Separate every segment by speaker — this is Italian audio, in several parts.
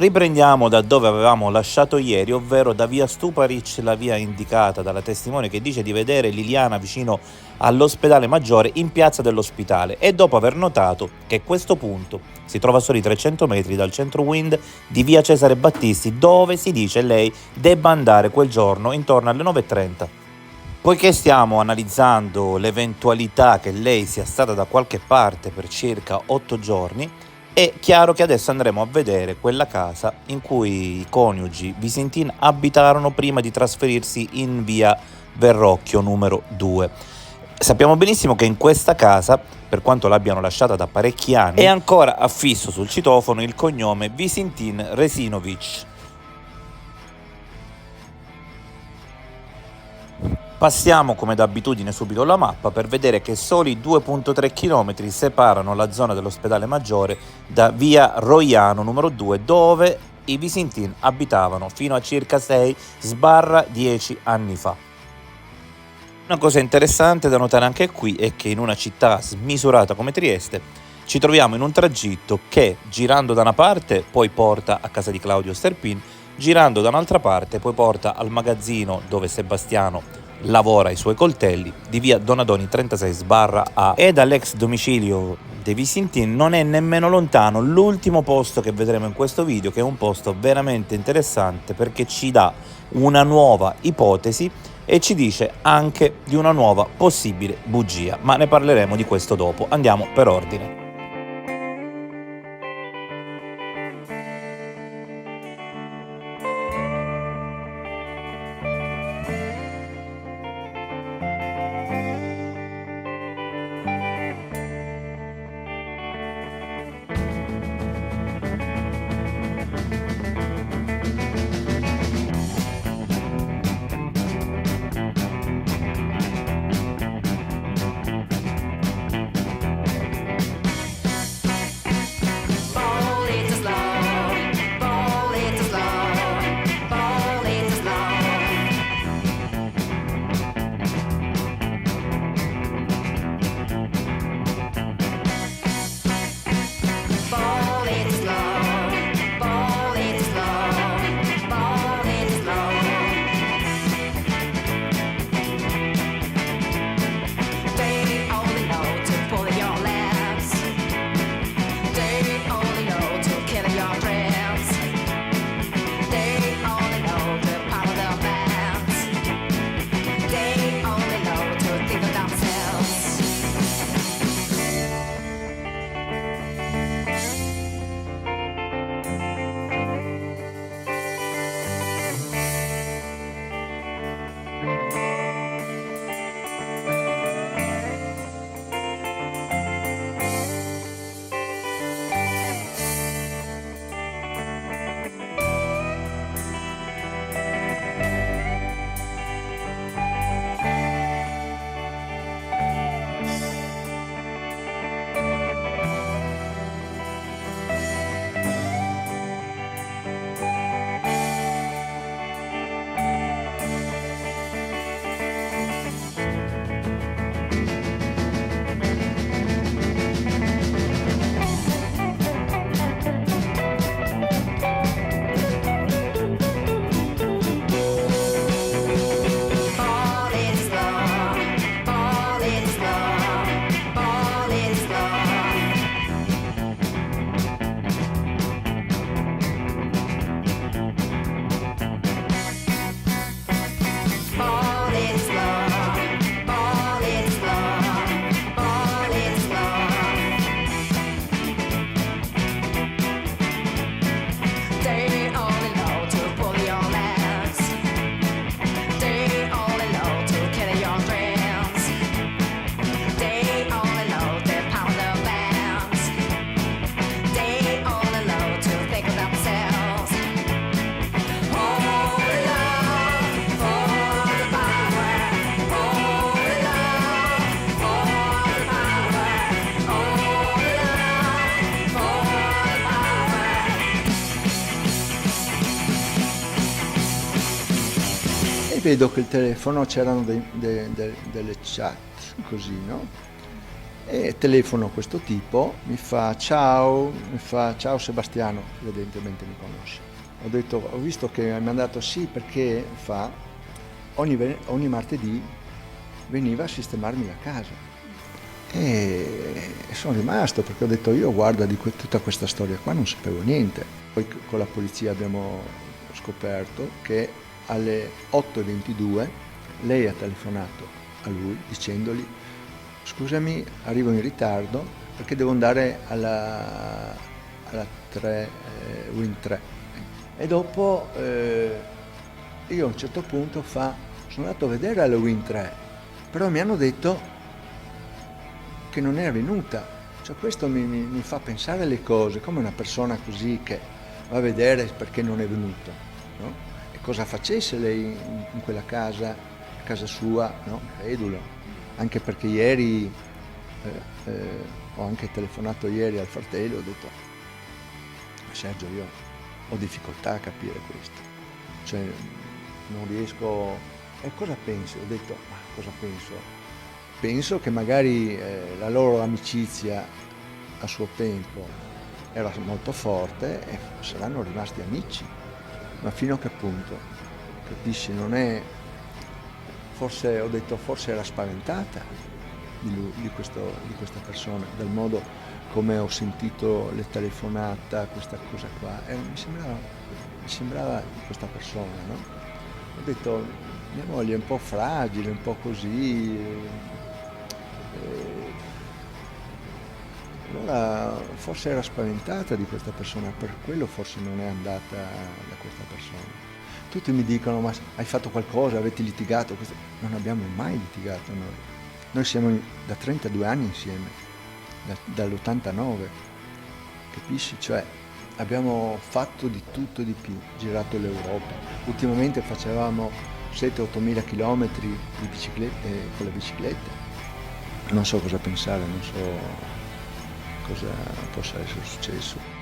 Speaker 1: Riprendiamo da dove avevamo lasciato ieri, ovvero da via Stuparic, la via indicata dalla testimone che dice di vedere Liliana vicino all'ospedale maggiore in piazza dell'ospitale, e dopo aver notato che questo punto si trova a soli 300 metri dal centro Wind di via Cesare Battisti, dove si dice lei debba andare quel giorno intorno alle 9:30. Poiché stiamo analizzando l'eventualità che lei sia stata da qualche parte per circa 8 giorni, è chiaro che adesso andremo a vedere quella casa in cui i coniugi Visintin abitarono prima di trasferirsi in via Verrocchio numero 2. Sappiamo benissimo che in questa casa, per quanto l'abbiano lasciata da parecchi anni, è ancora affisso sul citofono il cognome Visintin Resinovic. Passiamo come da abitudine subito la mappa per vedere che soli 2,3 km separano la zona dell'ospedale maggiore da via Roiano numero 2, dove i Visintin abitavano fino a circa 6-10 anni fa. Una cosa interessante da notare anche qui è che in una città smisurata come Trieste ci troviamo in un tragitto che, girando da una parte, poi porta a casa di Claudio Sterpin, girando da un'altra parte poi porta al magazzino dove Sebastiano lavora i suoi coltelli, di via Donadoni 36/A, e dall'ex domicilio dei Visintin non è nemmeno lontano l'ultimo posto che vedremo in questo video, che è un posto veramente interessante perché ci dà una nuova ipotesi e ci dice anche di una nuova possibile bugia, ma ne parleremo di questo dopo. Andiamo per ordine.
Speaker 2: Vedo che il telefono c'erano delle chat, così, no? E telefono a questo tipo, mi fa ciao Sebastiano, evidentemente mi conosce. Ho detto, ho visto che mi ha mandato sì perché fa ogni martedì veniva a sistemarmi la casa. E sono rimasto perché ho detto io guarda tutta questa storia qua non sapevo niente. Poi con la polizia abbiamo scoperto che alle 8:22 lei ha telefonato a lui dicendogli scusami arrivo in ritardo perché devo andare alla 3, Win 3. E dopo io a un certo punto sono andato a vedere alla Win 3, però mi hanno detto che non è venuta. Cioè questo mi fa pensare alle cose, come una persona così che va a vedere perché non è venuto, no? E cosa facesse lei in quella casa, a casa sua, no? Credulo. Anche perché ieri ho anche telefonato ieri al fratello, ho detto Sergio io ho difficoltà a capire questo, cioè non riesco. E cosa pensi? Ho detto ma cosa penso? Penso che magari la loro amicizia a suo tempo era molto forte e saranno rimasti amici, ma fino a che punto? Capisci? Non è. Forse ho detto, forse era spaventata di questa persona, dal modo come ho sentito le telefonate, questa cosa qua. Mi sembrava di questa persona, no? Ho detto, mia moglie è un po' fragile, un po' così. Allora forse era spaventata di questa persona, per quello forse non è andata da questa persona. Tutti mi dicono, ma hai fatto qualcosa, avete litigato? Non abbiamo mai litigato noi. Noi siamo da 32 anni insieme, dall'89, capisci? Cioè abbiamo fatto di tutto e di più, girato l'Europa. Ultimamente facevamo 7-8 mila chilometri con la bicicletta. Non so cosa pensare, non so cosa possa essere successo.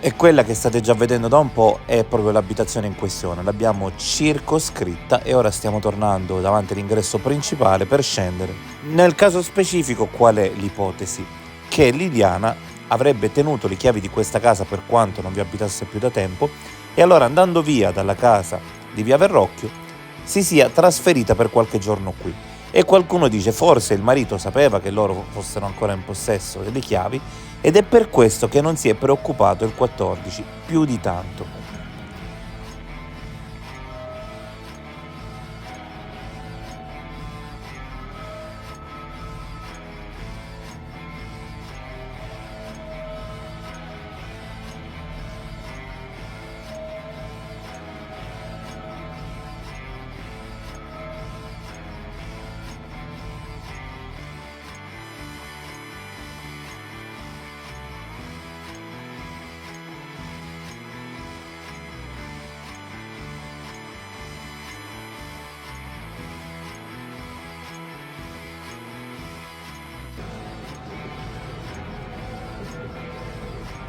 Speaker 1: E quella che state già vedendo da un po' è proprio l'abitazione in questione, l'abbiamo circoscritta e ora stiamo tornando davanti all'ingresso principale per scendere. Nel caso specifico qual è l'ipotesi? Che Liliana avrebbe tenuto le chiavi di questa casa per quanto non vi abitasse più da tempo e allora andando via dalla casa di Via Verrocchio si sia trasferita per qualche giorno qui. E qualcuno dice forse il marito sapeva che loro fossero ancora in possesso delle chiavi ed è per questo che non si è preoccupato il 14 più di tanto.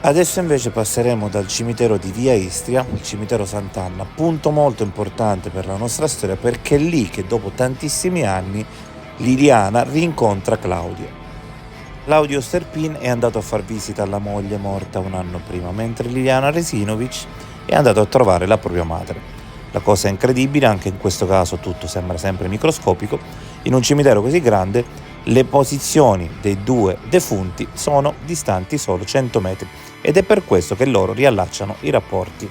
Speaker 1: Adesso invece passeremo dal cimitero di Via Istria, il cimitero Sant'Anna, punto molto importante per la nostra storia perché è lì che dopo tantissimi anni Liliana rincontra Claudio. Claudio Sterpin è andato a far visita alla moglie morta un anno prima, mentre Liliana Resinovic è andato a trovare la propria madre. La cosa è incredibile, anche in questo caso tutto sembra sempre microscopico, in un cimitero così grande le posizioni dei due defunti sono distanti solo 100 metri ed è per questo che loro riallacciano i rapporti.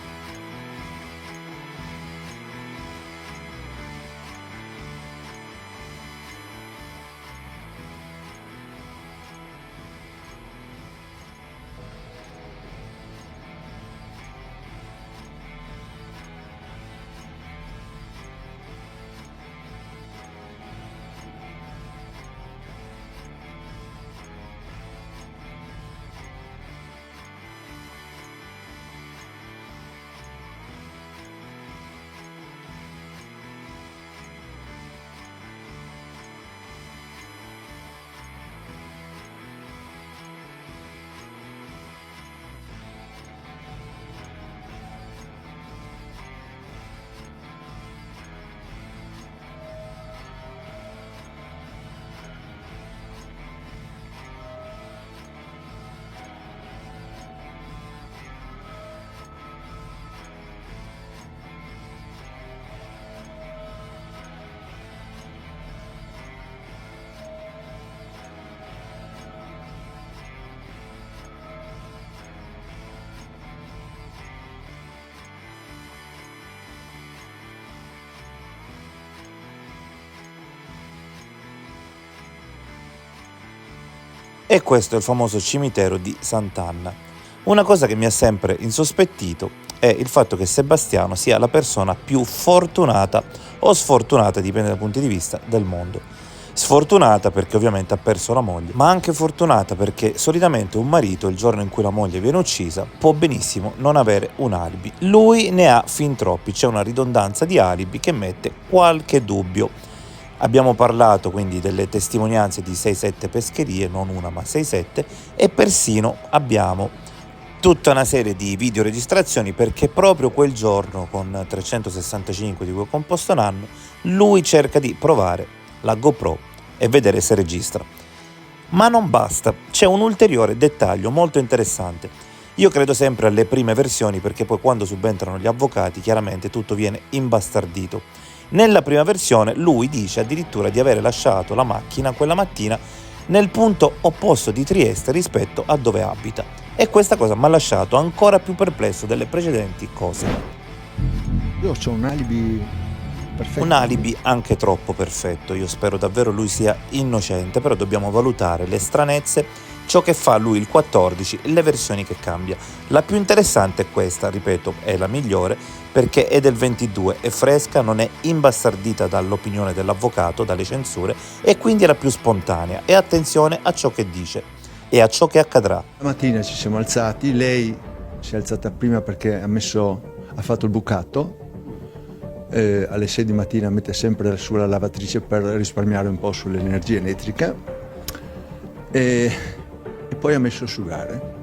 Speaker 1: E questo è il famoso cimitero di Sant'Anna. Una cosa che mi ha sempre insospettito è il fatto che Sebastiano sia la persona più fortunata o sfortunata, dipende dai punti di vista, del mondo. Sfortunata perché ovviamente ha perso la moglie, ma anche fortunata perché solitamente un marito, il giorno in cui la moglie viene uccisa, può benissimo non avere un alibi. Lui ne ha fin troppi, c'è una ridondanza di alibi che mette qualche dubbio. Abbiamo parlato quindi delle testimonianze di 6-7 pescherie, non una ma 6-7, e persino abbiamo tutta una serie di videoregistrazioni perché proprio quel giorno, con 365 di cui è composto un anno, lui cerca di provare la GoPro e vedere se registra. Ma non basta, c'è un ulteriore dettaglio molto interessante. Io credo sempre alle prime versioni perché poi quando subentrano gli avvocati chiaramente tutto viene imbastardito. Nella prima versione lui dice addirittura di avere lasciato la macchina quella mattina nel punto opposto di Trieste rispetto a dove abita. E questa cosa mi ha lasciato ancora più perplesso delle precedenti cose.
Speaker 2: Io ho un alibi perfetto.
Speaker 1: Un alibi anche troppo perfetto, io spero davvero lui sia innocente, però dobbiamo valutare le stranezze, ciò che fa lui il 14 e le versioni che cambia. La più interessante è questa, ripeto, è la migliore, perché è del 22, è fresca, non è imbastardita dall'opinione dell'avvocato, dalle censure, e quindi è la più spontanea. E attenzione a ciò che dice e a ciò che accadrà.
Speaker 2: La mattina ci siamo alzati, lei si è alzata prima perché ha fatto il bucato, alle 6 di mattina mette sempre sulla lavatrice per risparmiare un po' sull'energia elettrica e poi ha messo a asciugare.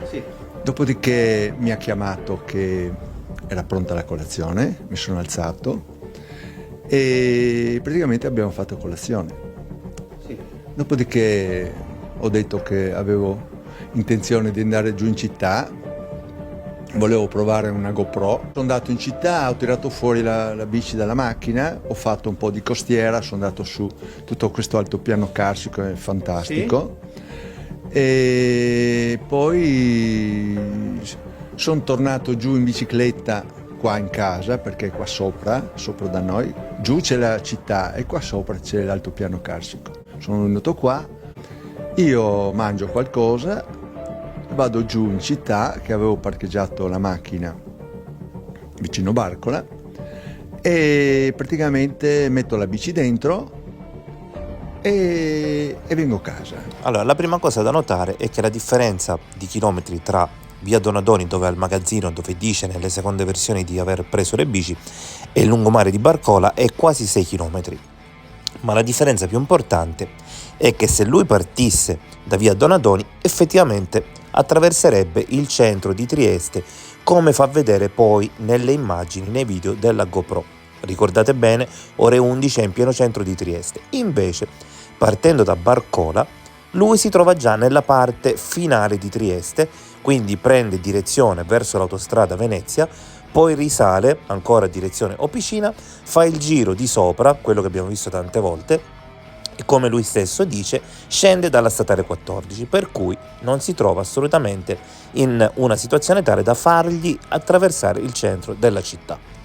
Speaker 1: Sì.
Speaker 2: Dopodiché mi ha chiamato che era pronta la colazione, mi sono alzato e praticamente abbiamo fatto colazione.
Speaker 1: Sì.
Speaker 2: Dopodiché ho detto che avevo intenzione di andare giù in città, volevo provare una GoPro. Sono andato in città, ho tirato fuori la bici dalla macchina, ho fatto un po' di costiera, sono andato su tutto questo altopiano carsico, è fantastico. Sì. E poi sono tornato giù in bicicletta qua in casa, perché qua sopra da noi, giù c'è la città e qua sopra c'è l'altopiano carsico. Sono venuto qua, io mangio qualcosa, vado giù in città, che avevo parcheggiato la macchina vicino Barcola, e praticamente metto la bici dentro e vengo a casa.
Speaker 1: Allora, la prima cosa da notare è che la differenza di chilometri tra via Donadoni, dove è il magazzino, dove dice nelle seconde versioni di aver preso le bici, e il lungomare di Barcola è quasi 6 chilometri. Ma la differenza più importante è che se lui partisse da via Donadoni, effettivamente attraverserebbe il centro di Trieste, come fa vedere poi nelle immagini, nei video della GoPro. Ricordate bene, ore 11 è in pieno centro di Trieste. Invece, partendo da Barcola, lui si trova già nella parte finale di Trieste, quindi prende direzione verso l'autostrada Venezia, poi risale ancora direzione Opicina, fa il giro di sopra, quello che abbiamo visto tante volte, e come lui stesso dice scende dalla statale 14, per cui non si trova assolutamente in una situazione tale da fargli attraversare il centro della città.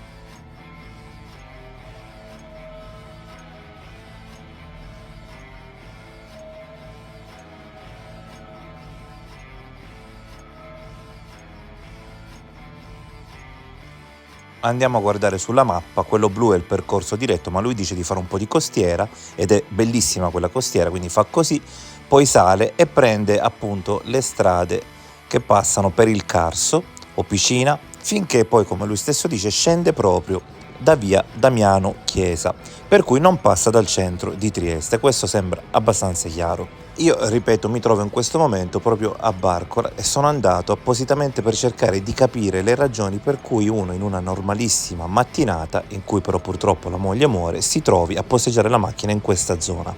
Speaker 1: Andiamo a guardare sulla mappa, quello blu è il percorso diretto, ma lui dice di fare un po' di costiera ed è bellissima quella costiera, quindi fa così, poi sale e prende appunto le strade che passano per il Carso o Piscina, finché poi, come lui stesso dice, scende proprio da via Damiano Chiesa, per cui non passa dal centro di Trieste. Questo sembra abbastanza chiaro. Io, ripeto, mi trovo in questo momento proprio a Barcola e sono andato appositamente per cercare di capire le ragioni per cui uno in una normalissima mattinata, in cui però purtroppo la moglie muore, si trovi a posteggiare la macchina in questa zona.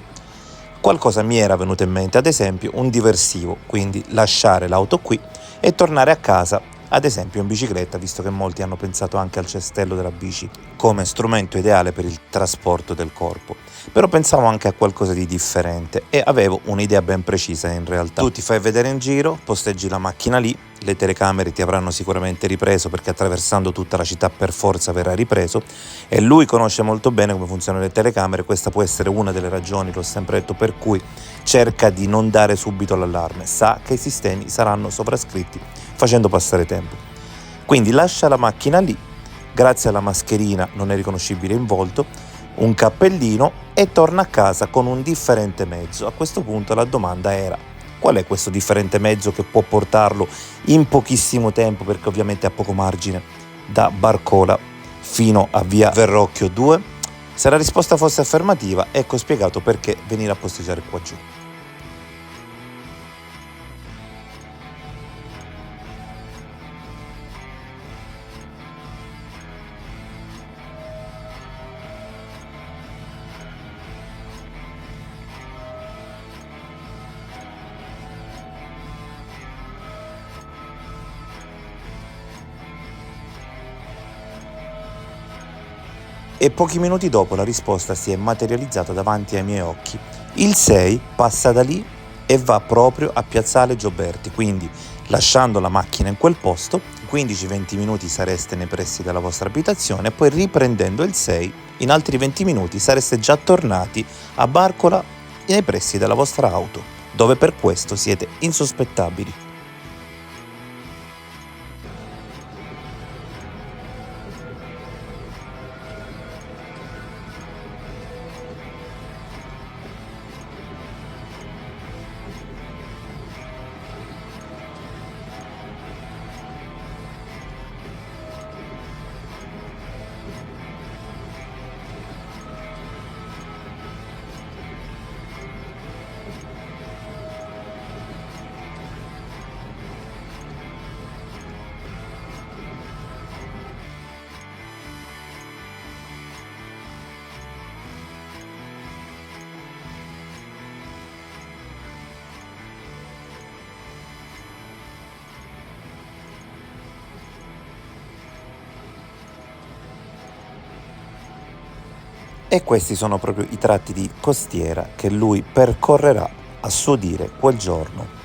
Speaker 1: Qualcosa mi era venuto in mente, ad esempio un diversivo, quindi lasciare l'auto qui e tornare a casa, ad esempio in bicicletta, visto che molti hanno pensato anche al cestello della bici come strumento ideale per il trasporto del corpo. Però pensavo anche a qualcosa di differente e avevo un'idea ben precisa in realtà. Tu ti fai vedere in giro, posteggi la macchina lì, le telecamere ti avranno sicuramente ripreso perché attraversando tutta la città per forza verrà ripreso e lui conosce molto bene come funzionano le telecamere, questa può essere una delle ragioni, l'ho sempre detto, per cui cerca di non dare subito l'allarme, sa che i sistemi saranno sovrascritti facendo passare tempo. Quindi lascia la macchina lì, grazie alla mascherina non è riconoscibile in volto, un cappellino e torna a casa con un differente mezzo. A questo punto la domanda era: qual è questo differente mezzo che può portarlo in pochissimo tempo, perché ovviamente ha poco margine, da Barcola fino a via Verrocchio 2? Se la risposta fosse affermativa, ecco spiegato perché venire a posteggiare qua giù. E pochi minuti dopo la risposta si è materializzata davanti ai miei occhi. Il 6 passa da lì e va proprio a Piazzale Gioberti, quindi lasciando la macchina in quel posto, 15-20 minuti sareste nei pressi della vostra abitazione e poi riprendendo il 6, in altri 20 minuti sareste già tornati a Barcola nei pressi della vostra auto, dove per questo siete insospettabili. E questi sono proprio i tratti di costiera che lui percorrerà a suo dire quel giorno.